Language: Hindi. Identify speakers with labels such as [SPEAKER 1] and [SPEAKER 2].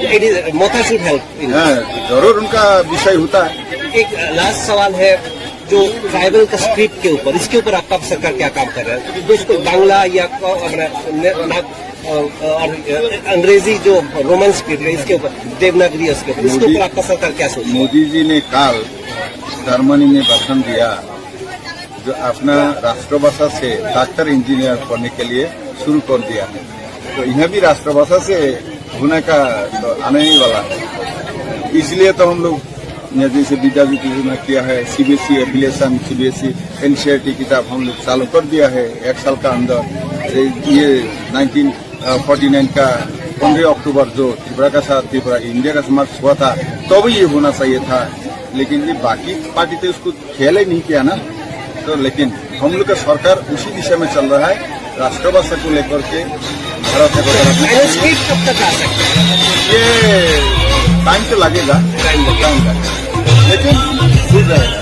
[SPEAKER 1] Motha should help.
[SPEAKER 2] हाँ, जरूर उनका विषय होता है।
[SPEAKER 1] एक लास्ट सवाल है, जो ट्राइबल का स्क्रिप्ट के ऊपर, इसके ऊपर आपका सरकार क्या काम कर रहा है? दोस्तों, बांग्ला या और अंग्रेजी जो रोमन स्क्रिप्ट है, इसके ऊपर देवनागरी, इसके ऊपर आपका सरकार क्या सोच?
[SPEAKER 2] मोदी जी ने कल जर्मनी में भाषण दिया, जो अपना राष्ट्रभाषा से डॉक्टर इंजीनियर पढ़ने के लिए शुरू कर दिया है। तो यह भी राष्ट्रभाषा से होने का तो आने ही वाला है। इसलिए तो हम लोग जैसे विद्याज्योति योजना किया है, सीबीएसई एफिलिएशन, सीबीएसई एनसीईआरटी किताब हम लोग चालू कर दिया है 1 साल का अंदर। ये 1949 का 15 अक्टूबर जो त्रिपुरा का साथ त्रिपुरा इंडिया का समाज हुआ था, तो भी ये होना चाहिए था, लेकिन ये बाकी पार्टी तो उसको ख्याल ही नहीं किया ना। तो लेकिन हम लोग का सरकार उसी दिशा में चल रहा है, राष्ट्रभाषा को लेकर के भारत में।
[SPEAKER 1] कब तक आ सकता है?
[SPEAKER 2] ये टाइम तो लगेगा, लेकिन हो जाएगा।